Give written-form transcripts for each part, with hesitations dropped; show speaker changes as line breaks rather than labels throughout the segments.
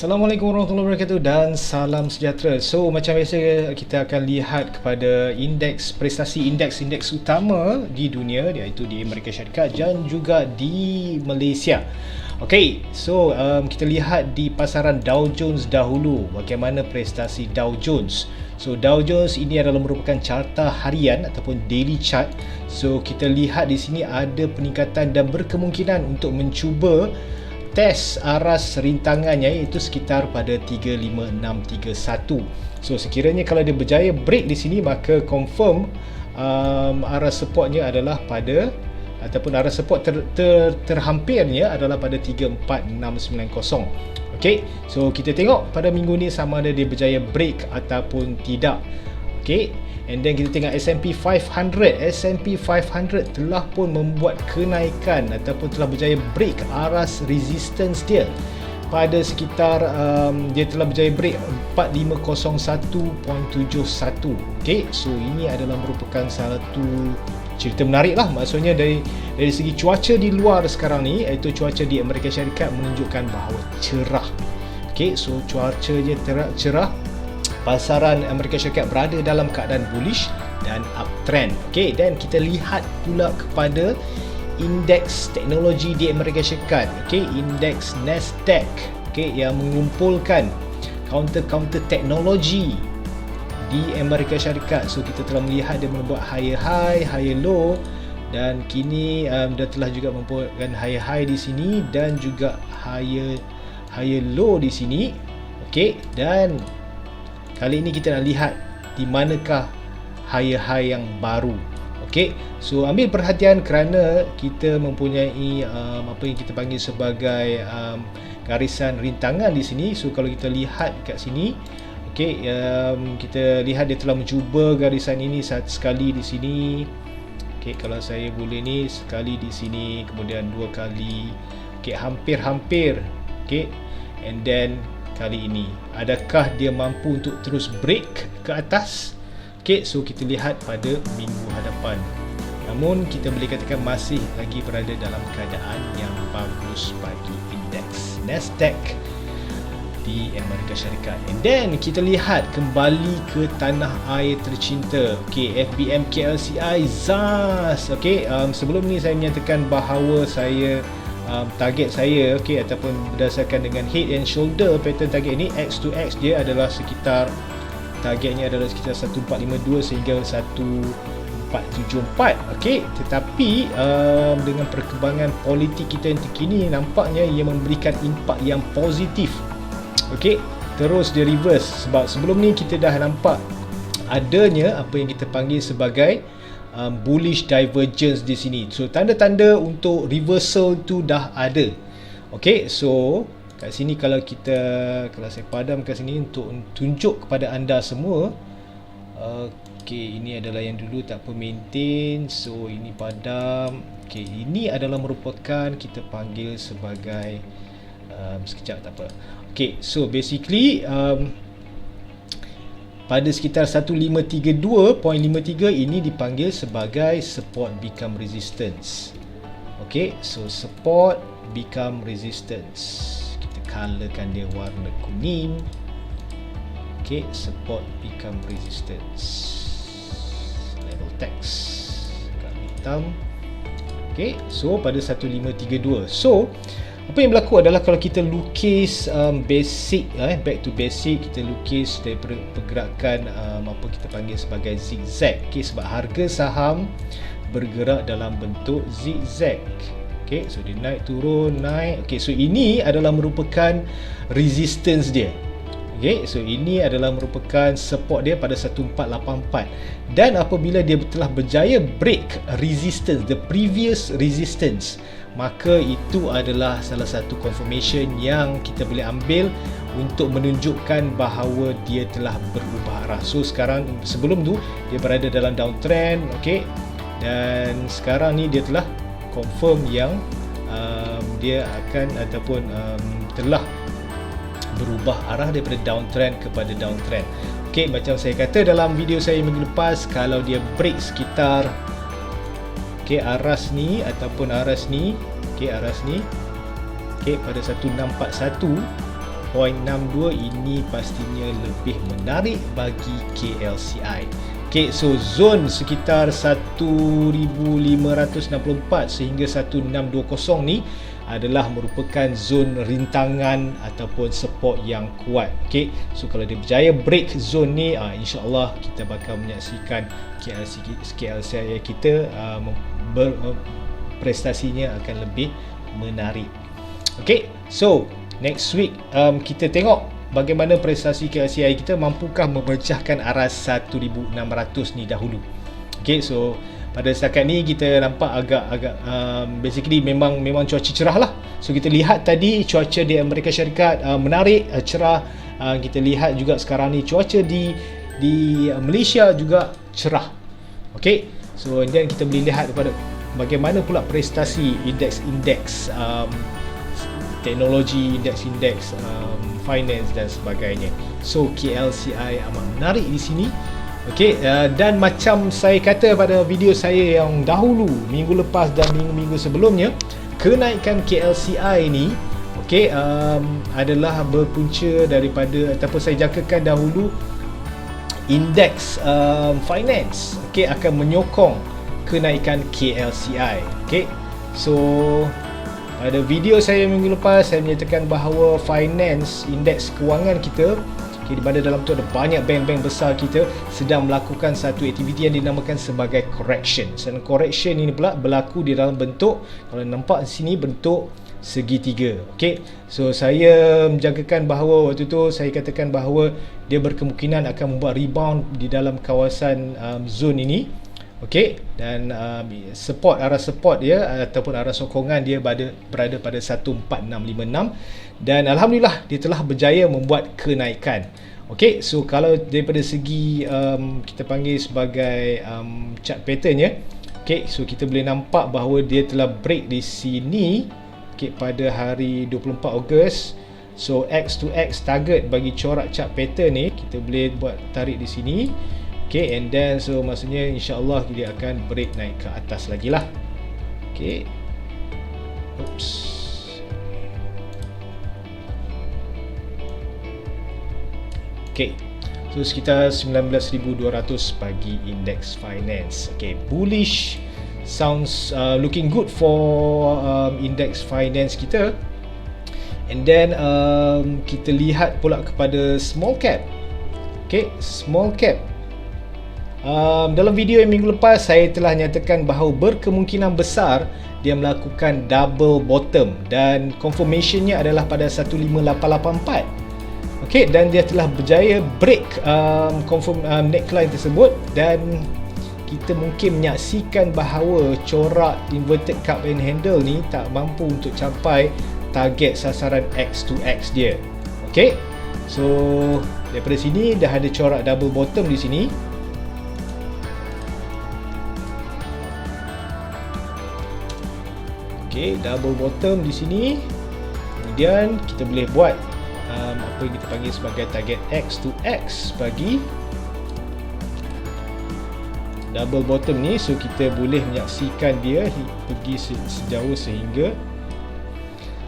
Assalamualaikum warahmatullahi wabarakatuh dan salam sejahtera. So macam biasa kita akan lihat kepada indeks prestasi indeks utama di dunia, iaitu di Amerika Syarikat dan juga di Malaysia. Okey, so kita lihat di pasaran Dow Jones dahulu, bagaimana prestasi Dow Jones. So Dow Jones ini adalah merupakan carta harian ataupun daily chart. So kita lihat di sini ada peningkatan dan berkemungkinan untuk mencuba test aras rintangannya, iaitu sekitar pada 35631. So sekiranya kalau dia berjaya break di sini, maka confirm aras supportnya adalah pada ataupun aras support terhampirnya adalah pada 34690. Okey, so kita tengok pada minggu ni sama ada dia berjaya break ataupun tidak. Okey, and then kita tengok S&P 500. S&P 500 telah pun membuat kenaikan ataupun telah berjaya break aras resistance dia pada sekitar dia telah berjaya break 4501.71. Okey, so ini adalah merupakan satu cerita menarik lah. Maksudnya dari segi cuaca di luar sekarang ni, iaitu cuaca di Amerika Syarikat menunjukkan bahawa cerah. Okey, so cuacanya cerah. Pasaran Amerika Syarikat berada dalam keadaan bullish dan uptrend. Okey, dan kita lihat pula kepada indeks teknologi di Amerika Syarikat. Okey, indeks Nasdaq, okey, yang mengumpulkan counter teknologi di Amerika Syarikat. So kita telah melihat dia membuat higher high, higher low, dan kini dia telah juga membuatkan higher high di sini dan juga higher low di sini. Okey, dan kali ini kita nak lihat di manakah higher high yang baru. Okey, so ambil perhatian kerana kita mempunyai apa yang kita panggil sebagai garisan rintangan di sini. So kalau kita lihat kat sini, okey, kita lihat dia telah mencuba garisan ini sekali di sini. Okey, kalau saya boleh ni sekali di sini, kemudian dua kali. Okey, hampir-hampir. Okey, and then kali ini adakah dia mampu untuk terus break ke atas? Okey, so kita lihat pada minggu hadapan. Namun kita boleh katakan masih lagi berada dalam keadaan yang bagus bagi indeks Nasdaq di Amerika Syarikat. And then kita lihat kembali ke tanah air tercinta. Okey, FBM KLCI ZAS. Okey, sebelum ni saya menyatakan bahawa saya target saya, okey, ataupun berdasarkan dengan head and shoulder pattern target ni, X to X dia adalah sekitar, targetnya adalah sekitar 1452 sehingga 1474. okey, tetapi dengan perkembangan politik kita yang terkini, nampaknya ia memberikan impak yang positif. okey, terus dia reverse, sebab sebelum ni kita dah nampak adanya apa yang kita panggil sebagai bullish divergence di sini. So tanda-tanda untuk reversal tu dah ada. Okey, so kat sini kalau saya padam kat sini untuk tunjuk kepada anda semua. Okey, ini adalah yang dulu tak maintain. So ini padam. Okey, ini adalah merupakan kita panggil sebagai sekejap tak apa. Okey, so basically pada sekitar 1532.53 ini dipanggil sebagai support become resistance. Okey, so support become resistance. Kita colorkan dia warna kuning. Okey, support become resistance. Level text kat hitam. Okey, so pada 1532. So apa yang berlaku adalah kalau kita lukis basic, back to basic, kita lukis daripada pergerakan apa kita panggil sebagai zigzag. Okey, sebab harga saham bergerak dalam bentuk zigzag. Okey, so dia naik turun naik. Okey, so ini adalah merupakan resistance dia. Okey, so ini adalah merupakan support dia pada 1484, dan apabila dia telah berjaya break resistance, the previous resistance, maka itu adalah salah satu confirmation yang kita boleh ambil untuk menunjukkan bahawa dia telah berubah arah. So sekarang, sebelum tu dia berada dalam downtrend, okey, dan sekarang ni dia telah confirm yang dia akan ataupun telah berubah arah daripada downtrend kepada downtrend. Okey, macam saya kata dalam video saya minggu lepas, kalau dia break sekitar aras ni ataupun aras ni, aras ni, pada 1641, 0.62, ini pastinya lebih menarik bagi KLCI. Okay, so zon sekitar 1564 sehingga 1620 ni adalah merupakan zon rintangan ataupun support yang kuat. Okay, so kalau dia berjaya break zon ni, insyaAllah kita bakal menyaksikan KLCI kita prestasinya akan lebih menarik. Okay, so next week kita tengok bagaimana prestasi KLCI kita, mampukah memecahkan aras 1600 ni dahulu. Okay, so pada setakat ni kita nampak agak basically memang cuaca cerah lah. So kita lihat tadi cuaca di Amerika Syarikat menarik, cerah. Kita lihat juga sekarang ni cuaca di Malaysia juga cerah. Okay, so and then kita boleh lihat kepada bagaimana pula prestasi indeks teknologi, indeks finance dan sebagainya. So KLCI amat menarik di sini. Okey, dan macam saya kata pada video saya yang dahulu minggu lepas dan minggu sebelumnya, kenaikan KLCI ni adalah berpunca daripada ataupun saya jangkakan dahulu indeks finance akan menyokong kenaikan KLCI. Okey, so pada video saya minggu lepas saya menyatakan bahawa finance, indeks kewangan kita, di mana dalam tu ada banyak bank-bank besar kita sedang melakukan satu aktiviti yang dinamakan sebagai correction. Dan correction ini pula berlaku di dalam bentuk, kalau nampak di sini, bentuk segitiga. Okey, so saya menjangkakan bahawa waktu tu saya katakan bahawa dia berkemungkinan akan membuat rebound di dalam kawasan zone ini. Okey, dan arah support dia ataupun arah sokongan dia berada pada 14656, dan alhamdulillah dia telah berjaya membuat kenaikan. Okey, so kalau daripada segi kita panggil sebagai chart patternnya, okey, so kita boleh nampak bahawa dia telah break di sini, okey, pada hari 24 Ogos. So X to X target bagi corak chart pattern ni kita boleh buat tarik di sini. Okay, and then so maksudnya insyaAllah dia akan break naik ke atas lagi lah. Okay, oops. Okay, so sekitar 19,200 bagi indeks finance. Okay, bullish sounds looking good for indeks finance kita. And then kita lihat pula kepada small cap. Okay, small cap. Dalam video yang minggu lepas saya telah nyatakan bahawa berkemungkinan besar dia melakukan double bottom dan confirmationnya adalah pada 15884. Okey, dan dia telah berjaya break neckline tersebut, dan kita mungkin menyaksikan bahawa corak inverted cup and handle ni tak mampu untuk capai target sasaran X to X dia. Okey, so daripada sini dah ada corak double bottom di sini. Okay, double bottom di sini. Kemudian kita boleh buat apa yang kita panggil sebagai target X to X bagi double bottom ni. So kita boleh menyaksikan dia pergi sejauh sehingga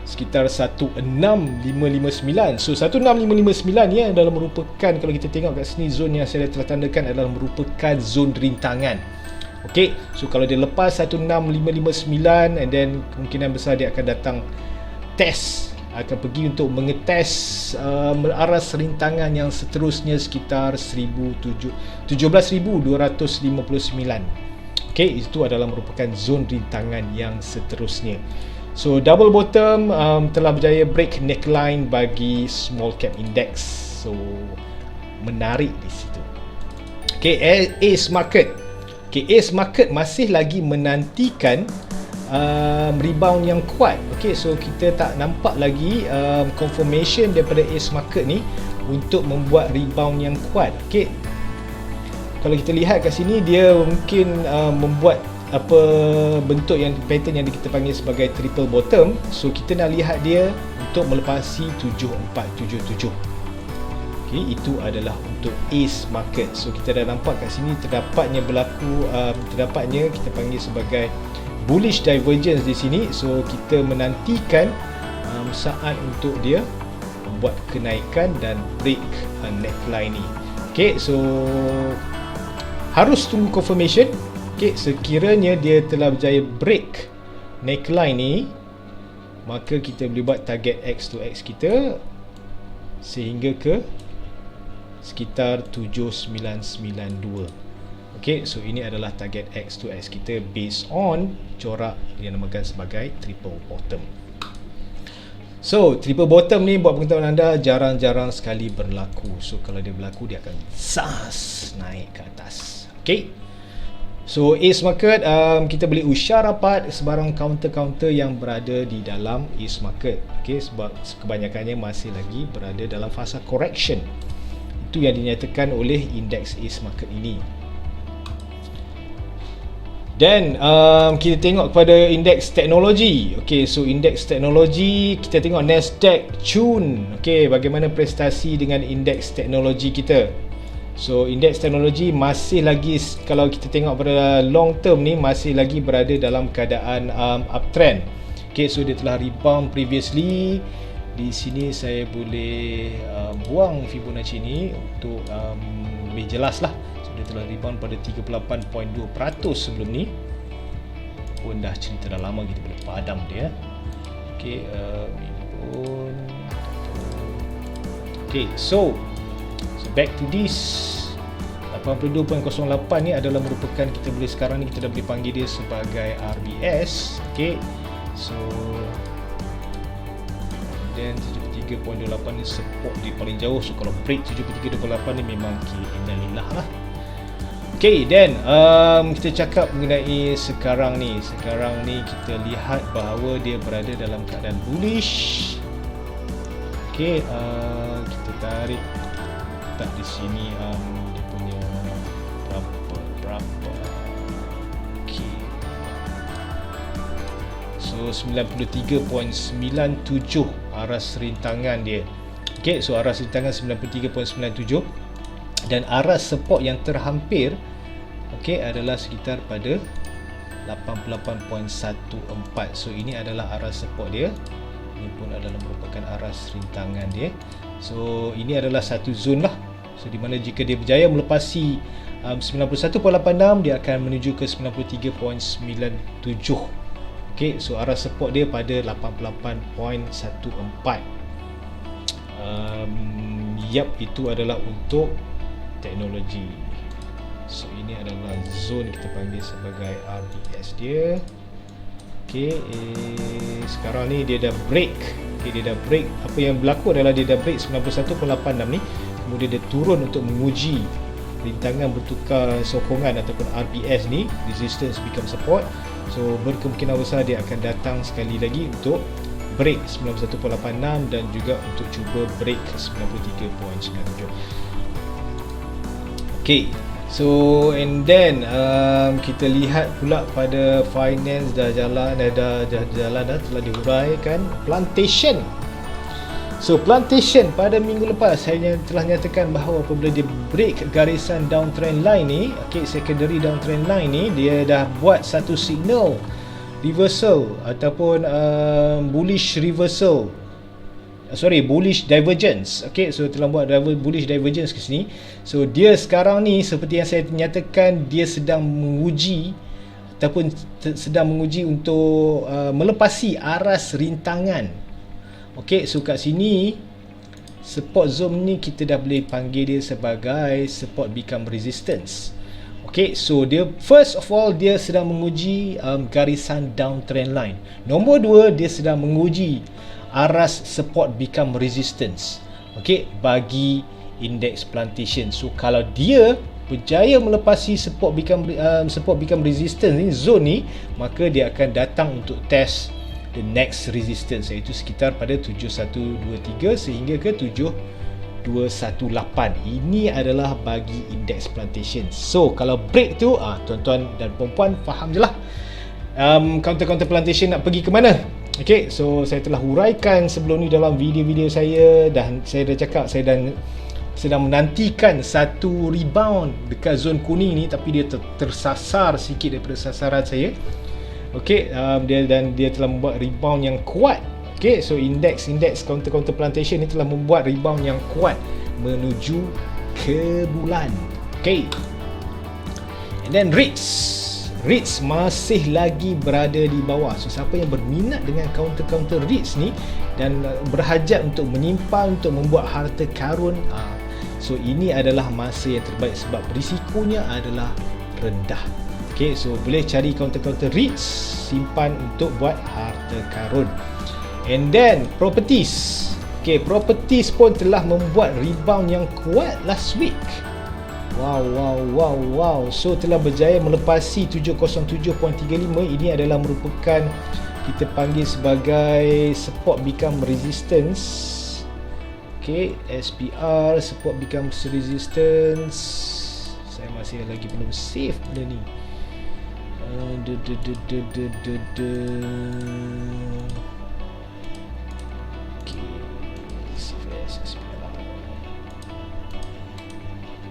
sekitar 16559. So 16559 ni adalah merupakan, kalau kita tengok kat sini, zon yang saya telah tandakan adalah merupakan zon rintangan. Okay, so kalau dia lepas 16559, and then kemungkinan besar dia akan datang test, akan pergi untuk mengetes aras rintangan yang seterusnya sekitar 17,259. Okay, itu adalah merupakan zon rintangan yang seterusnya. So double bottom telah berjaya break neckline bagi small cap index. So menarik di situ. Okay, Ace Market. Okay, Ace Market masih lagi menantikan rebound yang kuat. Okay, so kita tak nampak lagi confirmation daripada Ace Market ni untuk membuat rebound yang kuat. Okay, kalau kita lihat kat sini, dia mungkin membuat apa bentuk yang pattern yang kita panggil sebagai triple bottom. So kita nak lihat dia untuk melepasi 7477. Okay, itu adalah untuk Ace Market. So kita dah nampak kat sini terdapatnya kita panggil sebagai bullish divergence di sini. So kita menantikan saat untuk dia buat kenaikan dan break neckline ni. Okay, so harus tunggu confirmation. Okay, sekiranya dia telah berjaya break neckline ni, maka kita boleh buat target X to X kita sehingga ke sekitar 7992. Okay, so ini adalah target X to X kita based on corak yang dinamakan sebagai triple bottom. So, triple bottom ni buat pengetahuan anda jarang-jarang sekali berlaku. So, kalau dia berlaku, dia akan sas naik ke atas. Okay. So, Ace Market, kita boleh usah rapat sebarang counter-counter yang berada di dalam Ace Market. Okay, sebab kebanyakannya masih lagi berada dalam fasa correction. Itu yang dinyatakan oleh indeks Ace Market ini. Dan kita tengok kepada indeks teknologi. Okay, so indeks teknologi, kita tengok Nasdaq June. Okay, bagaimana prestasi dengan indeks teknologi kita. So indeks teknologi masih lagi, kalau kita tengok pada long term ni, masih lagi berada dalam keadaan uptrend. Okay, so dia telah rebound previously. Di sini saya boleh buang Fibonacci ni untuk lebih jelas lah. So dia telah rebound pada 38.2% sebelum ni. Pun dah cerita dah lama, kita boleh padam dia. Okay, ini pun. Okay, so back to this 82.08 ni adalah merupakan, kita boleh sekarang ni kita dah boleh panggil dia sebagai RBS. Okay, so dan 73.28 ni support di paling jauh. So kalau break 73.28 ni memang innalillah lah. Okay, then kita cakap mengenai sekarang ni. Sekarang ni kita lihat bahawa dia berada dalam keadaan bullish. Okay, kita tarik tak di sini dia punya berapa. Okay, so 93.97 aras rintangan dia. Okay, so aras rintangan 93.97 dan aras support yang terhampir, okay, adalah sekitar pada 88.14. So ini adalah aras support dia. Ini pun adalah merupakan aras rintangan dia. So ini adalah satu zone lah. So di mana jika dia berjaya melepasi 91.86, dia akan menuju ke 93.97. Okay, so arah support dia pada 88.14. Yap, itu adalah untuk teknologi. So ini adalah zone kita panggil sebagai RDS dia. Okay, sekarang ni dia dah break. Okay, dia dah break. Apa yang berlaku adalah dia dah break 91.86 ni. Kemudian dia turun untuk menguji rintangan bertukar sokongan ataupun RBS ni, resistance become support. So berkemungkinan besar dia akan datang sekali lagi untuk break 91.86 dan juga untuk cuba break 93.97. Okay, so and then kita lihat pula pada finance dah jalan dah telah diuraikan. Plantation. So Plantation pada minggu lepas saya telah nyatakan bahawa apabila dia break garisan downtrend line ni, okay, secondary downtrend line ni, dia dah buat satu signal reversal ataupun bullish reversal, bullish divergence. Okay, so telah buat bullish divergence ke sini. So dia sekarang ni seperti yang saya nyatakan, dia sedang menguji ataupun sedang menguji untuk melepasi aras rintangan. Okay, so kat sini support zone ni kita dah boleh panggil dia sebagai support become resistance. Okay, so dia first of all dia sedang menguji garisan downtrend line. Nombor dua, dia sedang menguji aras support become resistance. Okay, bagi indeks Plantation. So kalau dia berjaya melepasi support become resistance ni, zone ni, maka dia akan datang untuk test the next resistance, iaitu sekitar pada 7123 sehingga ke 7218. Ini adalah bagi indeks Plantation. So kalau break tu, tuan-tuan dan puan-puan faham je lah counter-counter Plantation nak pergi ke mana. Okay, so saya telah huraikan sebelum ni dalam video-video saya, dan saya dah cakap saya sedang menantikan satu rebound dekat zon kuning ni, tapi dia tersasar sikit daripada sasaran saya. Okey, dia telah membuat rebound yang kuat. Okay, so indeks counter plantation ni telah membuat rebound yang kuat menuju ke bulan. Okay, and then REITs masih lagi berada di bawah. So siapa yang berminat dengan counter REITs ni dan berhajat untuk menyimpan, untuk membuat harta karun, so ini adalah masa yang terbaik sebab risikonya adalah rendah. Okay, so boleh cari counter REITs, simpan untuk buat harta karun. And then properties. Okay, properties pun telah membuat rebound yang kuat last week. Wow. So telah berjaya melepasi 707.35. Ini adalah merupakan, kita panggil sebagai support become resistance. Okay, SPR, support becomes resistance. Saya masih lagi belum save benda ni.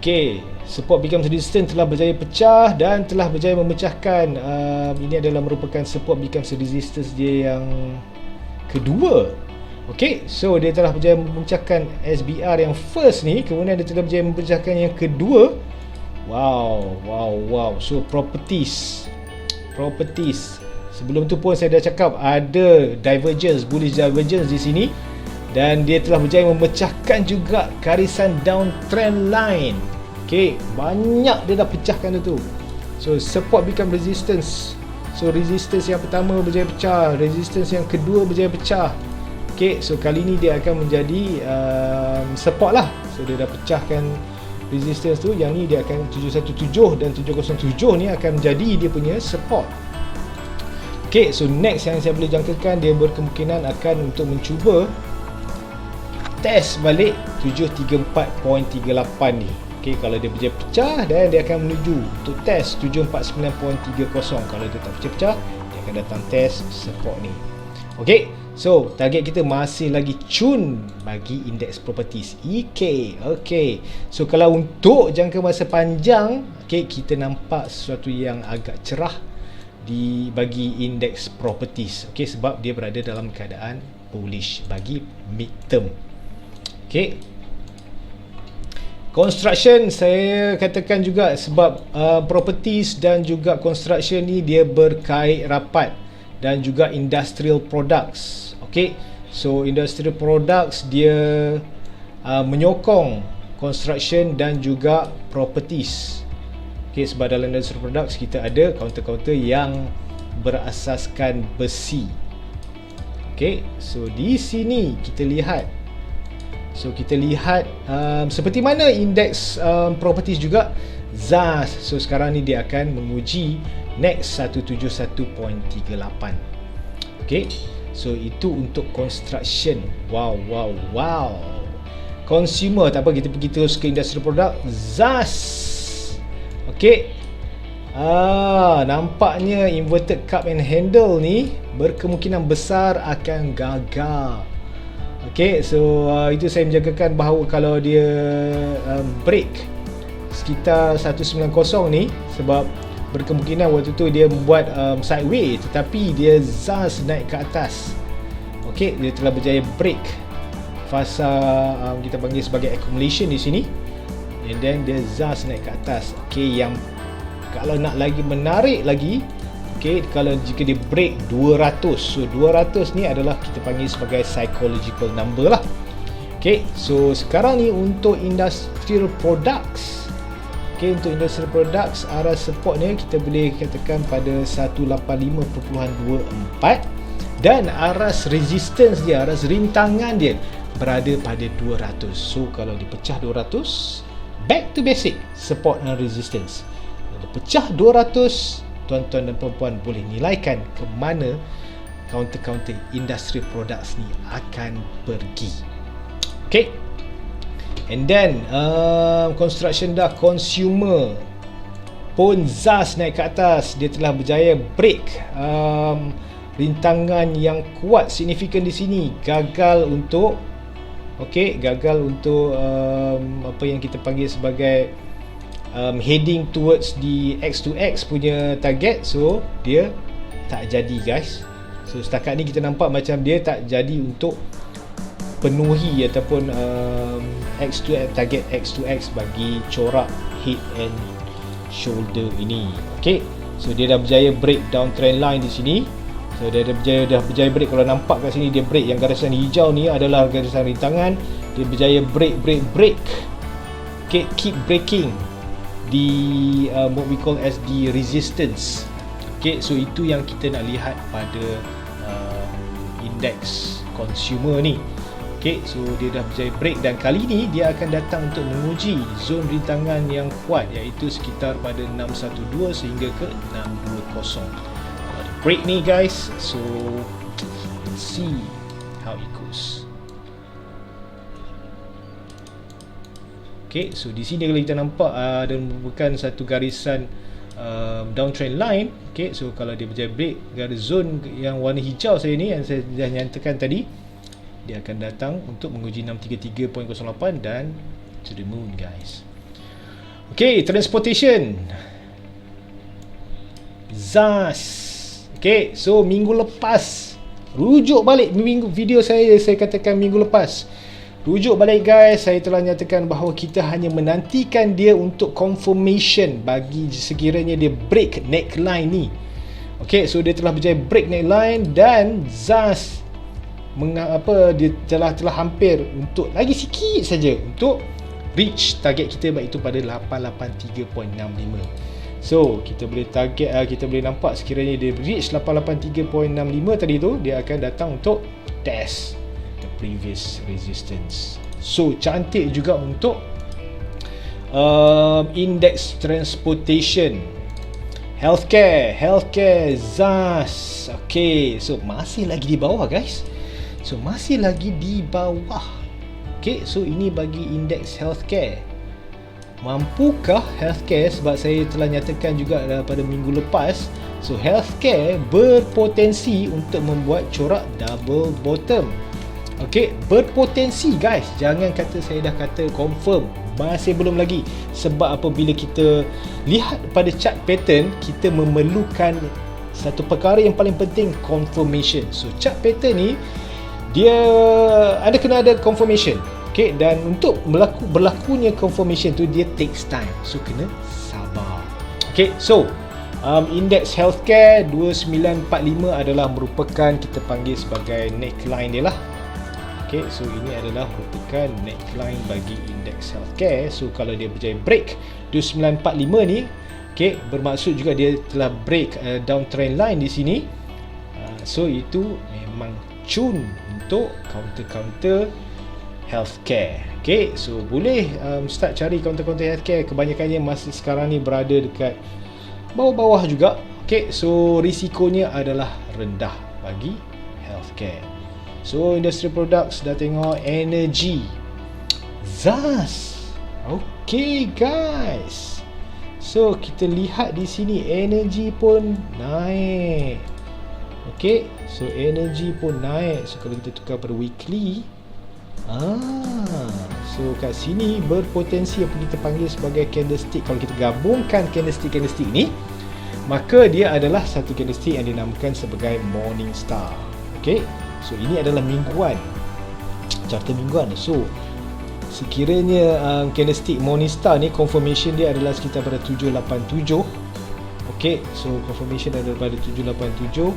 Okay, support becomes resistance telah berjaya pecah dan telah berjaya memecahkan. Ini adalah merupakan support becomes resistance dia yang kedua. Okay, so dia telah berjaya memecahkan SBR yang first ni, kemudian dia telah berjaya memecahkan yang kedua. Wow. So properties. Sebelum tu pun saya dah cakap ada divergence, bullish divergence di sini, dan dia telah berjaya memecahkan juga garisan downtrend line. Okay, banyak dia dah pecahkan tu. So support become resistance. So resistance yang pertama berjaya pecah, resistance yang kedua berjaya pecah. Okay, so kali ni dia akan menjadi support lah. So dia dah pecahkan resistance tu, yang ni dia akan 717 dan 707 ni akan menjadi dia punya support. Okay, so next yang saya boleh jangkakan, dia berkemungkinan akan untuk mencuba test balik 734.38 ni. Okay, kalau dia berjaya pecah, dan dia akan menuju untuk test 749.30. Kalau dia tak pecah-pecah, dia akan datang test support ni. Okay, so target kita masih lagi cun bagi indeks properties EK. Okay, so kalau untuk jangka masa panjang, okay, kita nampak sesuatu yang agak cerah bagi indeks properties. Okay, sebab dia berada dalam keadaan bullish bagi mid term. Okay, construction saya katakan juga sebab properties dan juga construction ni dia berkait rapat, dan juga industrial products. Okay, so industrial products dia menyokong construction dan juga properties. Okay, sebab dalam industrial products kita ada counter yang berasaskan besi. Okay, so di sini kita lihat. So kita lihat seperti mana indeks properties juga, ZAS. So sekarang ni dia akan menguji next 171.38. Okay, so itu untuk construction. Wow. Consumer tak apa, kita pergi terus ke industrial product, ZAS. Okay, nampaknya inverted cup and handle ni berkemungkinan besar akan gagal. Okay, so itu saya menjagakan bahawa kalau dia break sekitar 190 ni, sebab berkemungkinan waktu tu dia membuat sideways, tetapi dia ZAS naik ke atas. Okay, dia telah berjaya break fasa kita panggil sebagai accumulation di sini, and then dia ZAS naik ke atas. Okay, yang kalau nak lagi menarik lagi, okay, kalau jika dia break 200, so 200 ni adalah kita panggil sebagai psychological number lah. Okay, so sekarang ni untuk industrial products. Okay, untuk industrial products, arah supportnya kita boleh katakan pada 185.24, dan aras resistance dia, aras rintangan dia berada pada 200. So kalau dipecah 200, back to basic, support and resistance. Kalau pecah 200, tuan-tuan dan puan-puan boleh nilaikan ke mana counter industrial products ni akan pergi. Okay, and then construction dah, consumer pun ZAS naik ke atas. Dia telah berjaya break rintangan yang kuat signifikan di sini, gagal untuk apa yang kita panggil sebagai heading towards di X2X punya target. So dia tak jadi, guys. So setakat ni kita nampak macam dia tak jadi untuk penuhi ataupun X2X, target X2X bagi corak head and shoulder ini. Okay, so dia dah berjaya break down trend line di sini. So dia dah berjaya break. Kalau nampak kat sini dia break, yang garisan hijau ni adalah garisan rintangan. Dia berjaya break. Okay, keep breaking di what we call as the resistance. Okay, so itu yang kita nak lihat pada index consumer ni. Okay, so dia dah berjaya break dan kali ni dia akan datang untuk menguji zon rintangan yang kuat, iaitu sekitar pada 612 sehingga ke 620. Kalau dia break ni guys, so let's see how it goes. Okay, so di sini kalau kita nampak ada merupakan satu garisan downtrend line. Okay, so kalau dia berjaya break garis zon yang warna hijau saya ni yang saya dah nyatakan tadi, dia akan datang untuk menguji 633.08 dan to the moon guys. Okay, transportation ZAS. Okay, so minggu lepas, rujuk balik video saya katakan minggu lepas, rujuk balik guys, saya telah nyatakan bahawa kita hanya menantikan dia untuk confirmation bagi sekiranya dia break neckline ni. Okay, so dia telah berjaya break neckline dan ZAS dia telah hampir untuk lagi sikit saja untuk reach target kita, iaitu pada 883.65. So kita boleh target, kita boleh nampak sekiranya dia reach 883.65 tadi tu, dia akan datang untuk test the previous resistance. So cantik juga untuk index transportation. Healthcare ZAS. Okay, so masih lagi di bawah guys. So masih lagi di bawah. Okay, so ini bagi indeks healthcare. Mampukah healthcare, sebab saya telah nyatakan juga pada minggu lepas, so healthcare berpotensi untuk membuat corak double bottom. Okay, berpotensi guys, jangan kata saya dah kata confirm, masih belum lagi. Sebab apabila kita lihat pada chart pattern, kita memerlukan satu perkara yang paling penting, confirmation. So chart pattern ni dia kena ada confirmation. Okay, dan untuk berlakunya confirmation tu dia takes time, so kena sabar. Okay, so indeks healthcare 2945 adalah merupakan, kita panggil sebagai neckline dia lah. Okay, so ini adalah merupakan neckline bagi indeks healthcare. So kalau dia berjaya break 2945 ni, okay, bermaksud juga dia telah break downtrend line di sini. So itu memang cun untuk counter healthcare. Okay, so boleh start cari counter healthcare. Kebanyakannya masa sekarang ni berada dekat bawah-bawah juga. Okay, so risikonya adalah rendah bagi healthcare. So industry products dah tengok, energy ZAS. Okay guys, so kita lihat di sini energy pun naik. Okay, so energy pun naik. So kalau kita tukar pada weekly, so kat sini berpotensi apa kita panggil sebagai candlestick. Kalau kita gabungkan candlestick ni, maka dia adalah satu candlestick yang dinamakan sebagai morning star. Okay, so ini adalah mingguan, carta mingguan. So sekiranya candlestick morning star ni confirmation dia adalah sekitar pada 787. Okay, so confirmation adalah pada 787.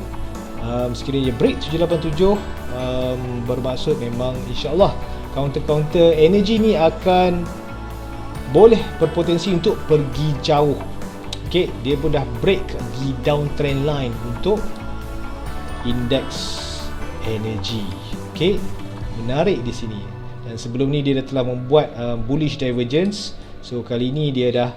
Sekiranya break 787, bermaksud memang insyaAllah counter energy ni akan boleh berpotensi untuk pergi jauh. Okay, dia pun dah break di downtrend line untuk indeks energy. Okay, menarik di sini. Dan sebelum ni dia dah telah membuat bullish divergence. So kali ni dia dah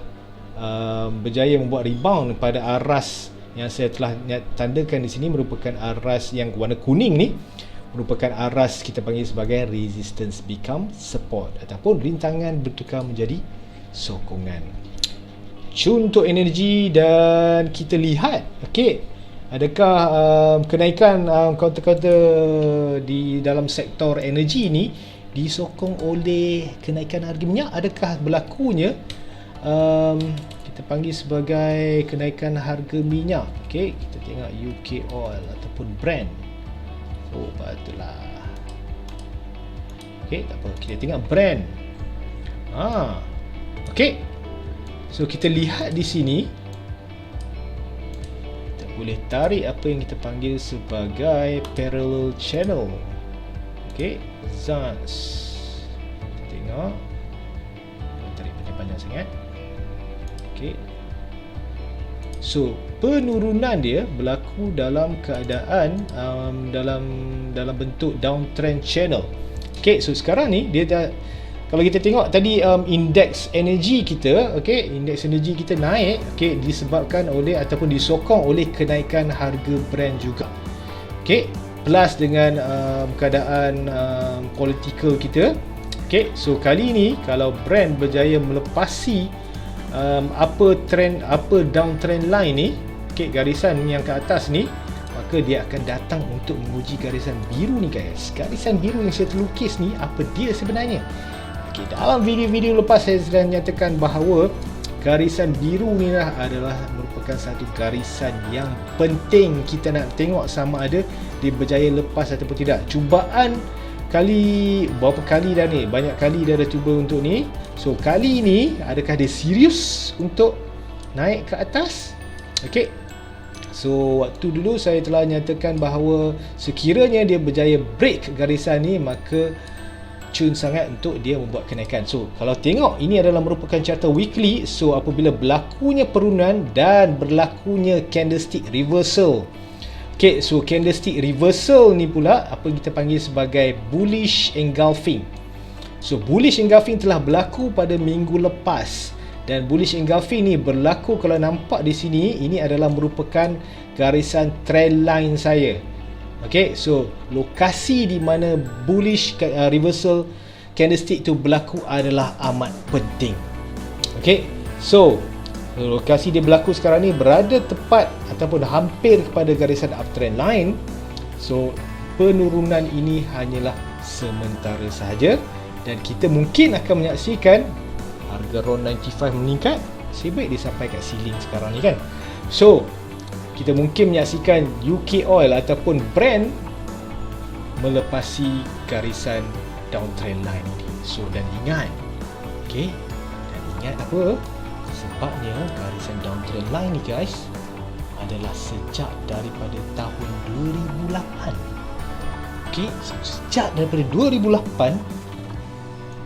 berjaya membuat rebound pada aras yang saya telah tandakan di sini, merupakan aras yang warna kuning ni, merupakan aras kita panggil sebagai resistance become support, ataupun rintangan bertukar menjadi sokongan. Cun untuk energi. Dan kita lihat, okay, adakah kenaikan counter di dalam sektor energi ni disokong oleh kenaikan harga minyak? Adakah berlakunya kita panggil sebagai kenaikan harga minyak. Okey, kita tengok UK Oil ataupun Brent. Oh, patutlah. Okey, tak apa, kita tengok Brent. Okey. So kita lihat di sini, kita boleh tarik apa yang kita panggil sebagai parallel channel. Okey, Zans. Kita tengok. Tarik panjang-panjang sangat. Okey. So, penurunan dia berlaku dalam keadaan dalam bentuk downtrend channel. Okey, so sekarang ni dia dah, kalau kita tengok tadi indeks energi kita, okey, indeks energi kita naik, okey, disebabkan oleh ataupun disokong oleh kenaikan harga Brent juga. Okey, plus dengan keadaan political kita. Okey, so kali ni kalau Brent berjaya melepasi apa downtrend line ni, okey, garisan yang ke atas ni, maka dia akan datang untuk menguji garisan biru ni guys. Garisan biru yang saya terlukis ni, apa dia sebenarnya? Okey, dalam video-video lepas saya sudah nyatakan bahawa garisan biru ni lah adalah merupakan satu garisan yang penting kita nak tengok sama ada dia berjaya lepas ataupun tidak. Cubaan berapa kali dah ni? Banyak kali dah ada cuba untuk ni. So kali ni adakah dia serius untuk naik ke atas? Okey. So waktu dulu saya telah nyatakan bahawa sekiranya dia berjaya break garisan ni, maka cun sangat untuk dia membuat kenaikan. So kalau tengok, ini adalah merupakan carta weekly. So apabila berlakunya penurunan dan berlakunya candlestick reversal, okay, so candlestick reversal ni pula apa kita panggil sebagai bullish engulfing. So bullish engulfing telah berlaku pada minggu lepas, dan bullish engulfing ni berlaku, kalau nampak di sini, ini adalah merupakan garisan trend line saya. Okay, so lokasi di mana bullish reversal candlestick tu berlaku adalah amat penting. Okay, so lokasi dia berlaku sekarang ni berada tepat ataupun hampir kepada garisan uptrend line. So penurunan ini hanyalah sementara sahaja, dan kita mungkin akan menyaksikan harga RON 95 meningkat. Sebaik dia sampai kat ceiling sekarang ni kan. So kita mungkin menyaksikan UK Oil ataupun Brent melepasi garisan downtrend line ni. So dan ingat, okay, dan ingat apa? Sebabnya garisan downtrend line ni guys adalah sejak daripada tahun 2008. Okay, so sejak daripada 2008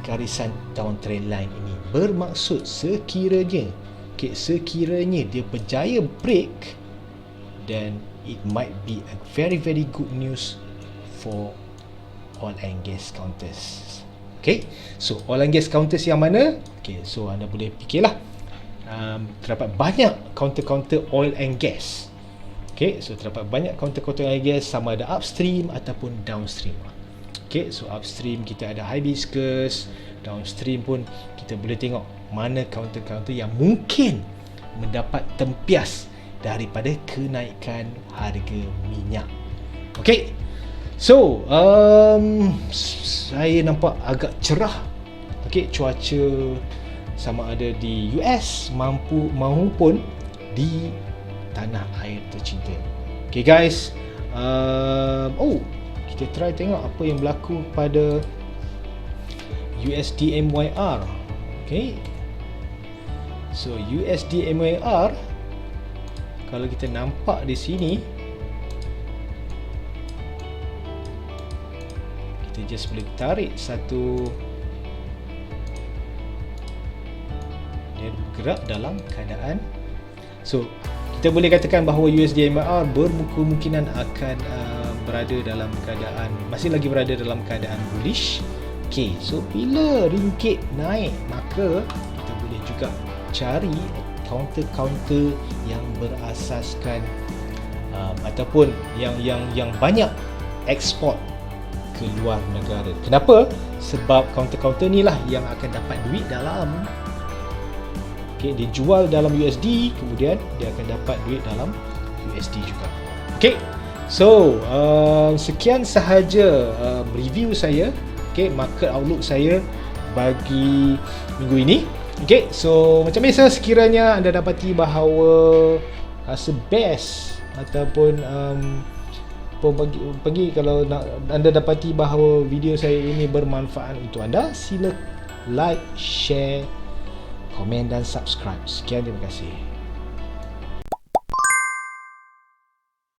garisan downtrend line ini bermaksud sekiranya, okay, sekiranya dia berjaya break, then it might be a very good news for oil and gas counters. Okay, so oil and gas counters yang mana? Okay, so anda boleh fikirlah, terdapat banyak counter oil and gas. Okay, so terdapat banyak counter oil and gas, sama ada upstream ataupun downstream. Okay, so upstream kita ada hibiscus, downstream pun kita boleh tengok mana counter yang mungkin mendapat tempias daripada kenaikan harga minyak. Okay, so saya nampak agak cerah, okay, cuaca sama ada di US maupun di tanah air tercinta. Okay guys, kita try tengok apa yang berlaku pada USD MYR. Okay, so USD MYR, kalau kita nampak di sini, kita just boleh tarik satu, dia bergerak dalam keadaan, so kita boleh katakan bahawa USD MYR berkemungkinan akan berada dalam keadaan, masih lagi berada dalam keadaan bullish. Okay, so bila ringgit naik, maka kita boleh juga cari counter yang berasaskan ataupun yang banyak ekspor ke luar negara. Kenapa? Sebab counter ni lah yang akan dapat duit dalam, okay, dia jual dalam USD, kemudian dia akan dapat duit dalam USD juga. Okay, so sekian sahaja review saya, okay, market outlook saya bagi minggu ini. Okay, so macam biasa, sekiranya anda dapati bahawa rasa best ataupun pergi kalau anda dapati bahawa video saya ini bermanfaat untuk anda, sila like, share, komen dan subscribe. Sekian, terima kasih.